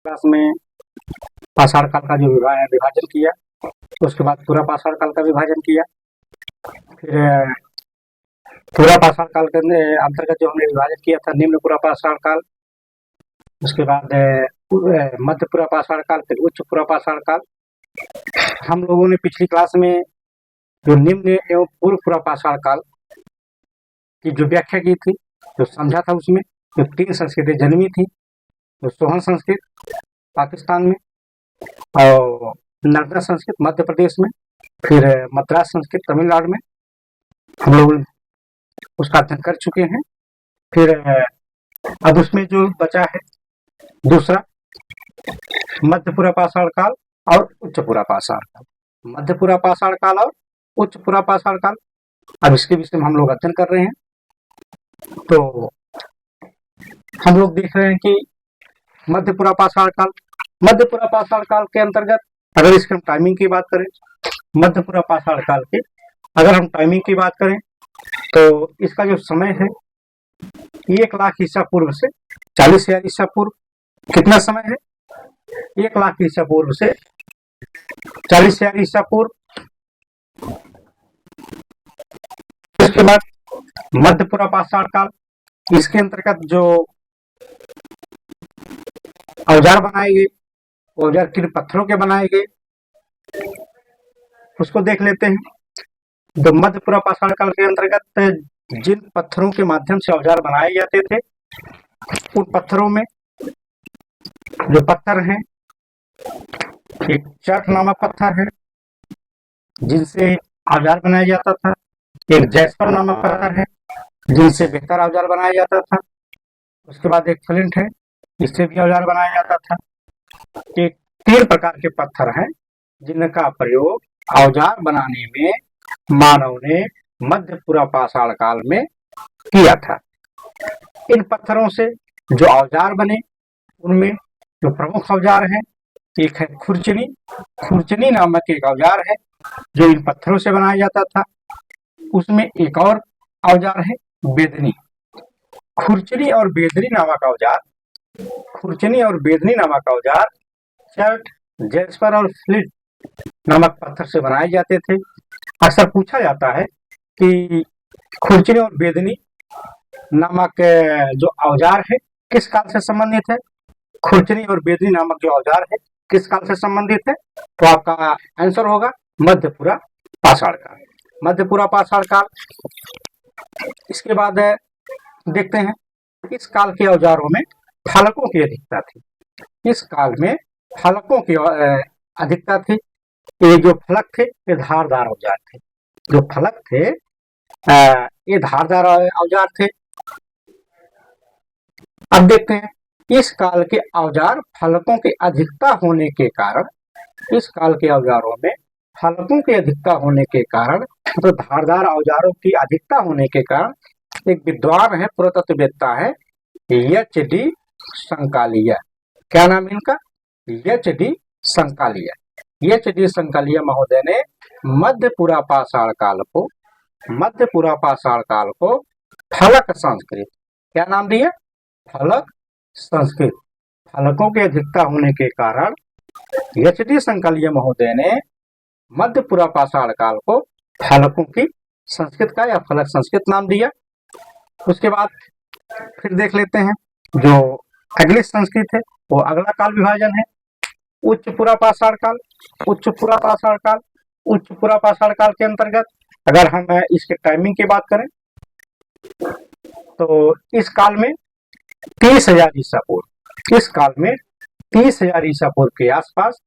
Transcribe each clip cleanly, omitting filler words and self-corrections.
Class में पाषाण काल का जो विभाजन किया, उसके बाद पूरा पाषाण काल का विभाजन किया। फिर पूरा पाषाण काल के अंतर्गत जो हमने विभाजन किया था निम्न पूरा पाषाण काल, उसके बाद मध्य पूरा पाषाण काल, फिर उच्च पूरा पाषाण काल। हम लोगों ने पिछली क्लास में जो निम्न एवं पूर्व पूरा पाषाण काल की जो व्याख्या की थी, जो समझा था, उसमें जो 3 संस्कृतें जन्मी थी, तो सोहन संस्कृत पाकिस्तान में, और नर्मदा संस्कृत मध्य प्रदेश में, फिर मद्रास संस्कृत तमिलनाडु में, हम लोग उसका अध्ययन कर चुके हैं। फिर अब उसमें जो बचा है दूसरा मध्यपुरा पाषाण काल और उच्च पुरा पाषाण काल। मध्यपुरा पाषाण काल और उच्च पुरा पाषाण काल, अब इसके विषय में हम लोग अध्ययन कर रहे हैं। तो हम लोग देख रहे हैं कि मध्यपुरा पाषाण काल के अंतर्गत अगर इसके हम टाइमिंग की बात करें, मध्यपुरा पाषाण काल के अगर हम टाइमिंग की बात करें तो इसका जो समय है 1,00,000 ईसा पूर्व से 40,000 ईसा पूर्व। कितना समय है? 1,00,000 ईसा पूर्व से 40,000 ईसा पूर्व। इसके बाद मध्यपुरा पाषाण काल, इसके अंतर्गत जो औजार बनाए गए, औजार किन पत्थरों के बनाए गए, उसको देख लेते हैं। तो मध्यपुरा पाषाण काल के अंतर्गत जिन पत्थरों के माध्यम से औजार बनाए जाते थे, उन पत्थरों में जो पत्थर हैं, एक चट नामक पत्थर है जिनसे औजार बनाया जाता था, एक जैस्पर नामक पत्थर है जिनसे बेहतर औजार बनाया जाता था, उसके बाद एक फ्लिंट है, इससे भी औजार बनाया जाता था। ये 3 प्रकार के पत्थर हैं जिनका प्रयोग औजार बनाने में मानव ने मध्यपुरा पाषाण काल में किया था। इन पत्थरों से जो औजार बने उनमें जो प्रमुख औजार हैं, एक है खुरचनी। खुरचनी नामक एक औजार है जो इन पत्थरों से बनाया जाता था। उसमें एक और औजार है बेदनी। खुरचनी और बेदनी नामक औजार चट, जैस्पर और फ्लिंट नामक पत्थर से बनाए जाते थे। अक्सर पूछा जाता है कि खुरचनी और बेदनी नामक जो औजार है किस काल से संबंधित है? खुरचनी और बेदनी नामक जो औजार है किस काल से संबंधित है? तो आपका आंसर होगा मध्यपुरा पाषाण काल। मध्यपुरा पाषाण काल। इसके बाद देखते हैं इस काल के औजारों में फलकों की अधिकता थी। इस काल में फलकों की अधिकता थी। ये जो फलक थे ये धारदार औजार थे। जो फलक थे ये धारदार औजार थे। अब देखते हैं इस काल के औजार फलकों की अधिकता होने के कारण, इस काल के औजारों में फलकों की अधिकता होने के कारण, तो धारदार औजारों की अधिकता होने के कारण एक विद्वान है, पुरातत्ववेत्ता है एच.डी. संकालिया। क्या नाम इनका? एच.डी. संकालिया। एच.डी. संकालिया महोदय ने मध्यपुरा पाषाण काल को फलक संस्कृत, क्या नाम दिया? फलक संस्कृत। फलकों की अधिकता होने के कारण एच.डी. संकालिया महोदय ने मध्यपुरा पाषाण काल को फलकों की संस्कृत का या फलक संस्कृत नाम दिया। उसके बाद फिर देख लेते हैं जो अगली संस्कृत है वो अगला काल विभाजन है उच्च पुरा पाषाण काल। उच्च पुरा पाषाण काल के अंतर्गत अगर हम इसके टाइमिंग की बात करें तो इस काल में 30,000 ईसा पूर्व, इस काल में 30,000 ईसा पूर्व के आसपास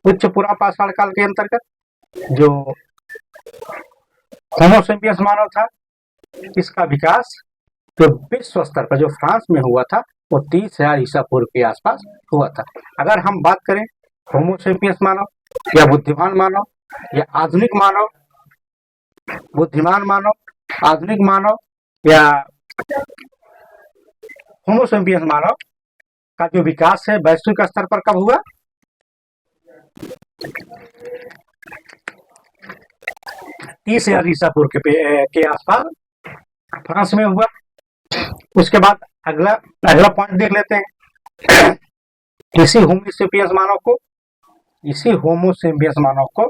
उच्च पुरा पाषाण काल के अंतर्गत जो होमो सेपियंस मानव था, इसका विकास जो विश्व स्तर पर जो फ्रांस में हुआ था वो 30,000 ईसा पूर्व के आसपास हुआ था। अगर हम बात करें होमो सेपियंस मानव या बुद्धिमान मानव या आधुनिक मानव, बुद्धिमान मानव, आधुनिक मानव या होमो सेपियंस मानव का जो विकास है वैश्विक स्तर पर कब हुआ? 30,000 ईसा पूर्व के आसपास फ्रांस में हुआ। उसके बाद अगला पॉइंट देख लेते हैं इसी होमोसेपियंस मानव को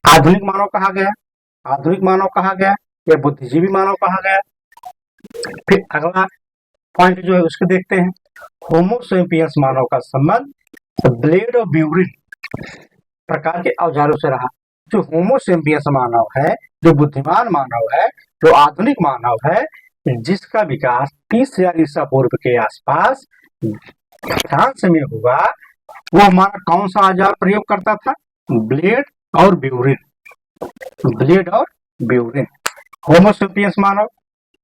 आधुनिक मानव कहा गया, या बुद्धिजीवी मानव कहा गया। फिर अगला पॉइंट जो है उसको देखते हैं। होमोसेपियंस मानव का संबंध ब्लेड और ब्यूरिन प्रकार के औजारों से रहा। जो होमोसेपियंस मानव है, जो बुद्धिमान मानव है, जो आधुनिक मानव है, जिसका विकास 30,000 ईसा पूर्व के आसपास फ्रांस में हुआ, वो हमारा कौन सा औजार प्रयोग करता था? ब्लेड और ब्यूरिन। होमोसेपियंस मानव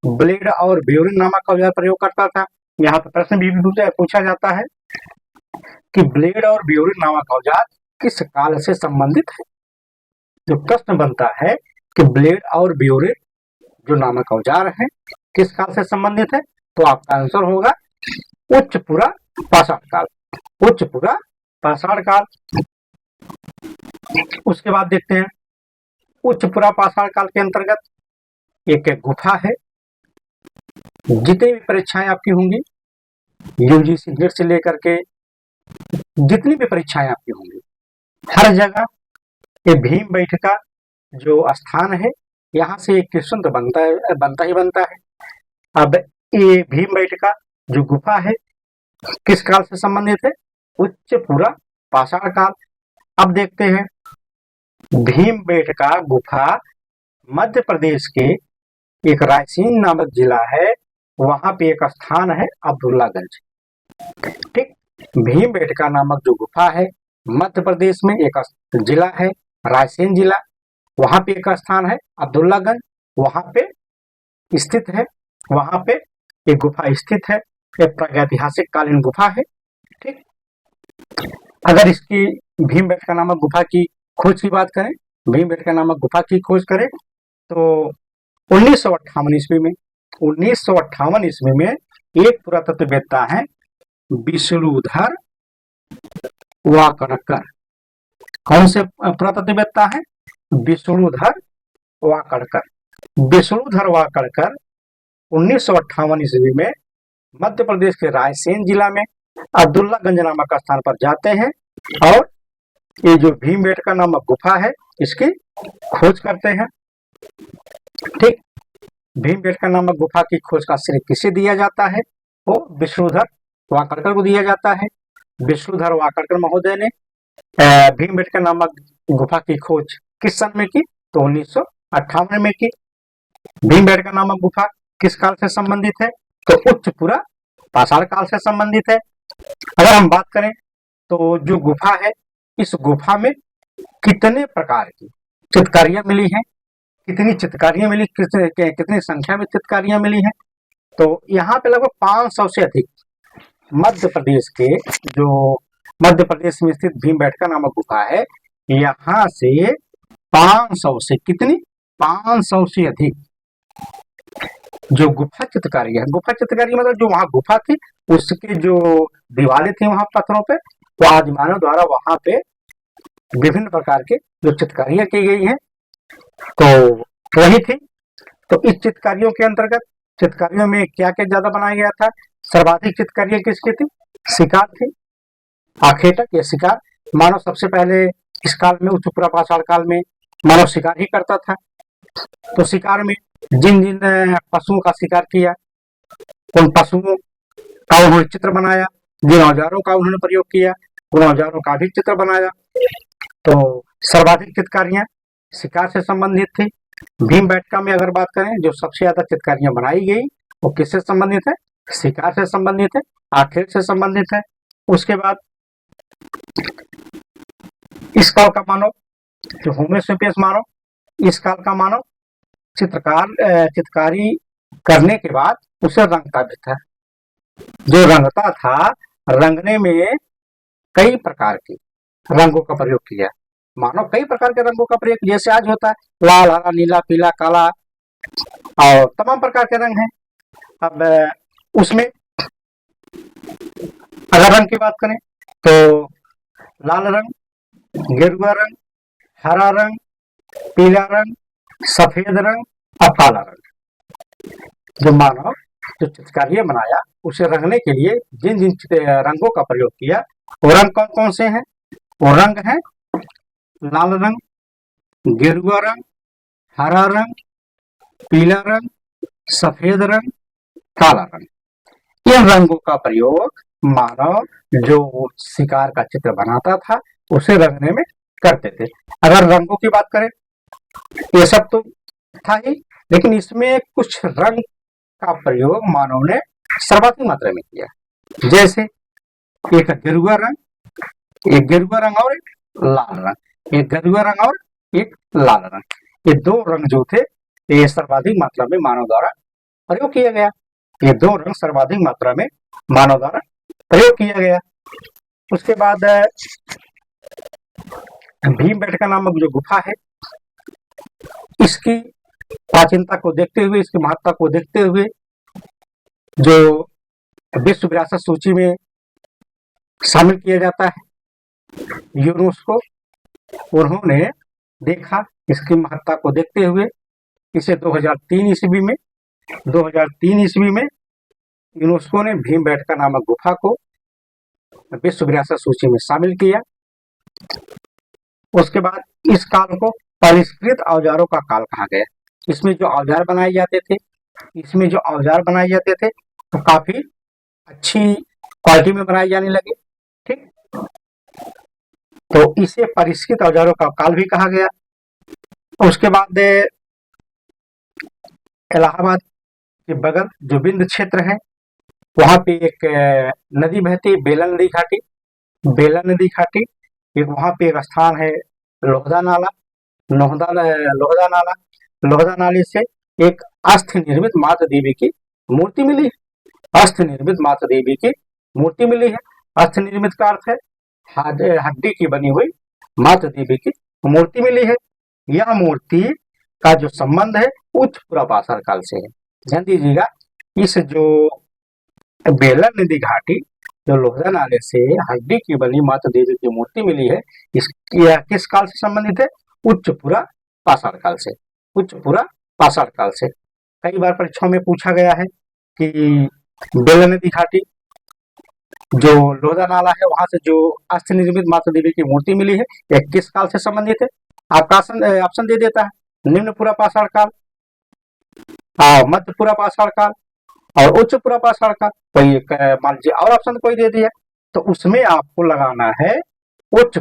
ब्लेड और ब्यूरिन नामक औजार प्रयोग करता था। यहाँ पर प्रश्न भी पूछा जाता है कि ब्लेड और ब्यूरिन नामक औजार किस काल से संबंधित है। जो प्रश्न बनता है कि ब्लेड और ब्यूरिन जो नामक औजार है किस काल से संबंधित है, तो आपका आंसर होगा उच्च पुरा पाषाण काल। उसके बाद देखते हैं उच्च पुरा पाषाण काल के अंतर्गत एक गुफा है। जितनी भी परीक्षाएं आपकी होंगी, यूजीसी नेट से लेकर के जितनी भी परीक्षाएं आपकी होंगी, हर जगह ये भीमबेटका जो स्थान है, यहाँ से एक क्वेश्चन तो बनता है। अब ये भीमबेटका जो गुफा है किस काल से संबंधित है? उच्च पुरा पाषाण काल। अब देखते हैं भीमबेटका गुफा मध्य प्रदेश के एक रायसेन नामक जिला है, वहां पे एक स्थान है अब्दुल्लागंज। ठीक, भीमबेटका नामक जो गुफा है मध्य प्रदेश में एक जिला है रायसेन जिला, वहां पे एक स्थान है अब्दुल्लागंज, वहां पे स्थित है, वहां पे एक गुफा स्थित है। एक प्रागैतिहासिक कालीन गुफा है। ठीक, अगर इसकी भीमबेटका नामक गुफा की खोज की बात करें, भीमबेटका नामक गुफा की खोज करें तो 1958 ईस्वी में एक पुरातत्ववेत्ता है विष्णुधर वाकड़कर। कौन से पुरातत्ववेत्ता है? विष्णुधर वाकड़कर 1958 ईस्वी में मध्य प्रदेश के रायसेन जिला में अब्दुल्लागंज नामक स्थान पर जाते हैं और ये जो भीमबेटका नामक गुफा है इसकी खोज करते हैं। ठीक, भीमबेटका नामक गुफा की खोज का श्रेय किसे दिया जाता है? वो विष्णुधर वाकड़कर को दिया जाता है। विष्णुधर वाकड़कर महोदय ने भीमबेटका नामक गुफा की खोज किस सन में की? तो 1958 में की। भीमबेटका नामक गुफा किस काल से संबंधित है? तो उच्च पुरा पाषाण काल से संबंधित है। अगर हम बात करें तो जो गुफा है, इस गुफा में कितने प्रकार की चित्रकारियां मिली हैं, कितनी संख्या में चित्रकारियां मिली हैं? तो यहाँ पे लगभग 500 से अधिक मध्य प्रदेश में स्थित भीमबेटका नामक गुफा है, यहाँ से 500 से अधिक जो गुफा चित्रकारी है, गुफा चित्रकारी मतलब जो वहां गुफा थी उसके जो दीवारें थी वहां पत्थरों पे, वो आदिमानव द्वारा वहां पे विभिन्न प्रकार के जो चित्रकारियां की गई हैं तो वही थी। तो इस चित्रकारियों के अंतर्गत चित्रकारियों में क्या क्या ज्यादा बनाया गया था? सर्वाधिक चित्रकारियां किसकी थी? शिकार थी, आखेटक या शिकार। मानव सबसे पहले इस काल में उच्च पुरा पाषाण काल में मानव शिकार ही करता था। तो शिकार में जिन जिन पशुओं का शिकार किया, उन पशुओं का उन्होंने चित्र बनाया, जिन औजारों का उन्होंने प्रयोग किया उन औजारों का भी चित्र बनाया। तो सर्वाधिक चित्रकारियां शिकार से संबंधित थी। भीमबेटका में अगर बात करें जो सबसे ज्यादा चित्रकारियां बनाई गई वो किससे संबंधित है? शिकार से संबंधित है, आखेट से संबंधित है। उसके बाद इस काल का मानव जो होमोसेपियंस मानव, इस काल का मानव चित्रकारी करने के बाद उसे रंगता भी था। जो रंगता था, रंगने में कई प्रकार के रंगों का प्रयोग किया। मानव कई प्रकार के रंगों का प्रयोग, जैसे आज होता है लाल, हरा, नीला, पीला, काला और तमाम प्रकार के रंग हैं। अब उसमें अगर रंग की बात करें तो लाल रंग, गेरुआ रंग, हरा रंग, पीला रंग, सफेद रंग और काला रंग। जो मानव जो चित्रकारियां बनाया उसे रंगने के लिए जिन जिन रंगों का प्रयोग किया वो रंग कौन कौन से हैं? वो रंग है लाल रंग, गेरुआ रंग, हरा रंग, पीला रंग, सफेद रंग, काला रंग। इन रंगों का प्रयोग मानव जो शिकार का चित्र बनाता था उसे रंगने में करते थे। अगर रंगों की बात करें, ये सब तो था ही, लेकिन इसमें कुछ रंग का प्रयोग मानव ने सर्वाधिक मात्रा में किया। जैसे एक गेरुआ रंग, एक गेरुआ रंग और एक लाल रंग, एक गेरुआ रंग और एक लाल रंग, ये दो रंग जो थे ये सर्वाधिक मात्रा में मानव द्वारा प्रयोग किया गया। ये दो रंग सर्वाधिक मात्रा में मानव द्वारा प्रयोग किया गया। उसके बाद भीमबेटका नामक जो गुफा है, इसकी प्राचीनता को देखते हुए, इसकी महत्ता को देखते हुए जो विश्व विरासत सूची में शामिल किया जाता है यूनेस्को, उन्होंने देखा इसकी महत्ता को देखते हुए इसे 2003 ईस्वी में यूनेस्को ने भीमबेटका नामक गुफा को विश्व विरासत सूची में शामिल किया। उसके बाद इस काल को परिष्कृत औजारों का काल कहा गया। इसमें जो औजार बनाए जाते थे तो काफी अच्छी क्वालिटी में बनाए जाने लगे। ठीक, तो इसे परिष्कृत औजारों का काल भी कहा गया। उसके बाद इलाहाबाद के बगल जो विंध्य क्षेत्र है, वहां पे एक नदी बहती, बेला नदी घाटी। एक वहां पे एक स्थान है लोहदा नाले से एक अस्थि निर्मित माता देवी की मूर्ति मिली है। अस्थि निर्मित का अर्थ है हड्डी की बनी हुई माता देवी की मूर्ति मिली है। यह मूर्ति का जो संबंध है उच्च पुरापाषाण काल से है। ध्यान दीजिएगा, इस जो बेला नदी घाटी जो लोहदा नाले से हड्डी की बनी माता देवी की मूर्ति मिली है, यह किस काल से संबंधित है? उच्च पुरापाषाण काल से। कई बार परीक्षाओं में पूछा गया है कि बेला नदी घाटी जो लोहदा नाला है वहां से जो अस्थि निर्मित माता देवी की मूर्ति मिली है, यह किस काल से संबंधित है? आपका ऑप्शन दे देता है निम्न पुरापाषाण काल, मध्य पुरापाषाण काल और उच्च पुरापाषाण काल। कोई मान लीजिए और ऑप्शन कोई दे दिया तो उसमें आपको लगाना है उच्च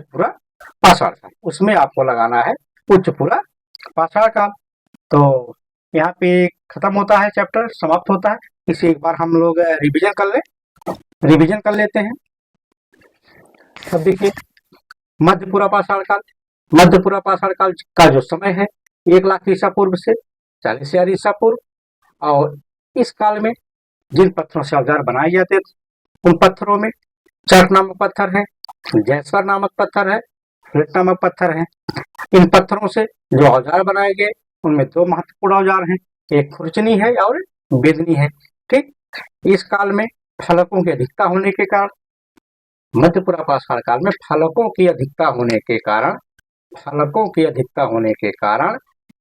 पुरापाषाण काल। तो यहाँ पे खत्म होता है चैप्टर, समाप्त होता है। इसे एक बार हम लोग रिवीजन कर लेते हैं। अब देखिए मध्य पुरापाषाण काल का जो समय है 1 लाख ईसा पूर्व से 40,000 ईसा पूर्व। और इस काल में जिन पत्थरों से औजार बनाए जाते थे उन पत्थरों में चर्क नामक पत्थर है, जैस्पर नामक पत्थर है, फ्लेट नामक पत्थर है। इन पत्थरों से जो औजार बनाए गए उनमें 2 महत्वपूर्ण औजार हैं, एक खुरचनी है और बेदनी है। ठीक, इस काल में फलकों की अधिकता होने के कारण, मध्य पुरापाषाण काल में फलकों की अधिकता होने के कारण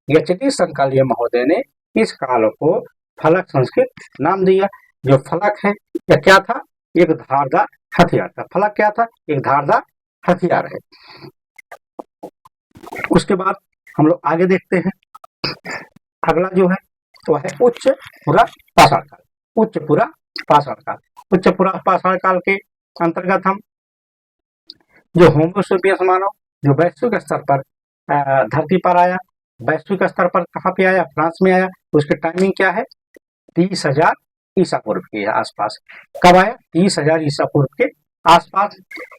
एच.डी. संकालिया महोदय ने इस काल को फलक संस्कृत नाम दिया। जो फलक है यह क्या था? एक धारदार हथियार था। फलक क्या था? एक धारदार हथियार है। उसके बाद हम लोग आगे देखते हैं। अगला जो है वो है उच्च पुरापाषाण काल के अंतर्गत हम जो होमो सेपियंस मानव जो वैश्विक स्तर पर धरती पर आया, वैश्विक स्तर पर कहाँ पे आया? फ्रांस में आया। उसकी टाइमिंग क्या है? 30,000 ईसा पूर्व के आसपास। कब आया? 30,000 ईसा पूर्व के आसपास।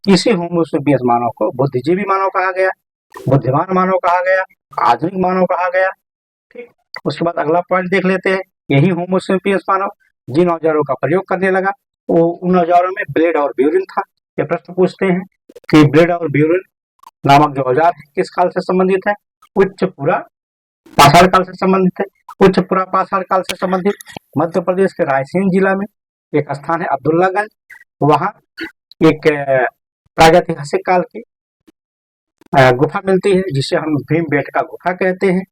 इसी होमो सेपियंस मानव को बुद्धिजीवी मानव कहा गया, बुद्धिमान मानव कहा गया, आधुनिक मानव कहा गया। ठीक, उसके बाद अगला पॉइंट देख लेते हैं। यही होमो सेपियंस मानव जिन औजारों का प्रयोग करने लगा वो उन औजारों में ब्लेड और ब्यूरिन था। ये प्रश्न पूछते हैं कि ब्लेड और ब्यूरिन नामक जो औजार किस काल से संबंधित है? उच्च पुरापाषाण काल से संबंधित है। उच्च पुरापाषाण काल से संबंधित मध्य प्रदेश के रायसेन जिला में एक स्थान है अब्दुल्लागंज, वहां एक प्रागैतिहासिक काल की गुफा मिलती है जिसे हम भीमबेटका गुफा कहते हैं।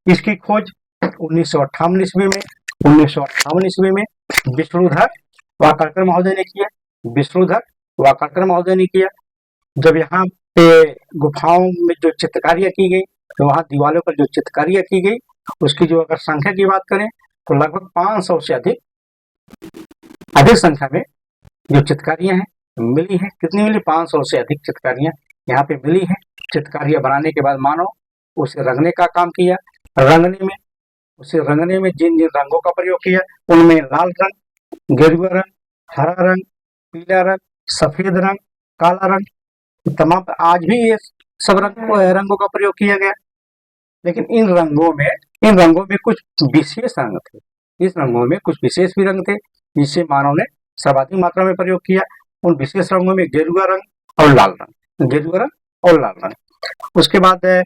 इसकी खोज 1958 ईस्वी में विष्णुधर वाकरकर महोदय ने किया। विष्णुधर वाकाटकर महोदय ने किया। जब यहाँ पे गुफाओं में जो चित्रकारियां की गई, तो वहाँ दीवारों पर जो चित्रकारियां की गई, उसकी जो अगर संख्या की बात करें तो लगभग 500 से अधिक संख्या में जो चित्रकारियां हैं मिली है। कितनी मिली? 500 से अधिक चित्रकारियां यहाँ पे मिली है। चित्रकारियां बनाने के बाद मानो उसे रंगने का काम किया। रंगने में जिन जिन रंगों का प्रयोग किया उनमें लाल रंग, गेरुआ रंग, हरा रंग, पीला रंग, सफेद रंग, काला रंग, तमाम आज भी ये सब रंगों का प्रयोग किया गया। लेकिन इन रंगों में कुछ विशेष रंग थे। इस रंगों में कुछ विशेष भी रंग थे जिसे मानव ने सर्वाधिक मात्रा में प्रयोग किया। उन विशेष रंगों में गेरुआ रंग और लाल रंग। उसके बाद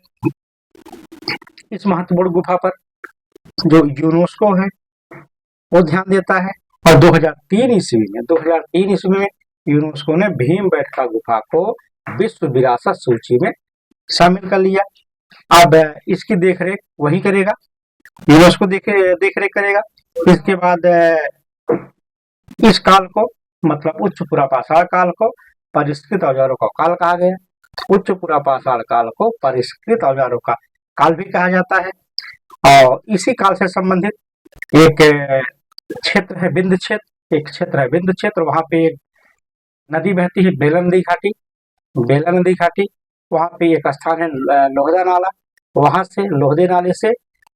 इस महत्वपूर्ण गुफा पर जो यूनेस्को है वो ध्यान देता है, और 2003 ईस्वी में यूनेस्को ने भीमबेटका गुफा को विश्व विरासत सूची में शामिल कर लिया। अब इसकी देखरेख वही करेगा, यूनेस्को देखरेख करेगा। इसके बाद इस काल को मतलब उच्च पुरापाषाण काल को परिष्कृत औजारों का काल कहा गया। उच्च पुरापाषाण काल को परिष्कृत औजारों का काल भी कहा जाता है। और इसी काल से संबंधित एक क्षेत्र है बिंद क्षेत्र। वहां पे एक नदी बहती है, बेला नदी घाटी। वहां पे एक स्थान है लोहदा नाला। वहां से लोहदे नाले से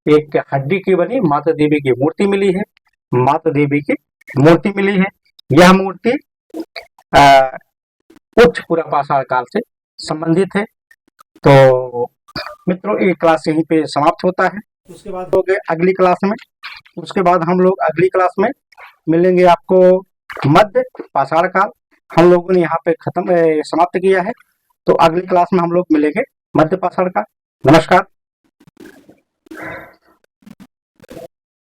एक हड्डी की बनी माता देवी की मूर्ति मिली है। यह मूर्ति उच्च पुरापाषाण काल से संबंधित है। तो मित्रों, ये क्लास यहीं पे समाप्त होता है। उसके बाद हम लोग अगली क्लास में मिलेंगे आपको मध्य पाषाण काल। हम लोगों ने यहाँ पे समाप्त किया है। तो अगली क्लास में हम लोग मिलेंगे मध्य पाषाण काल। नमस्कार।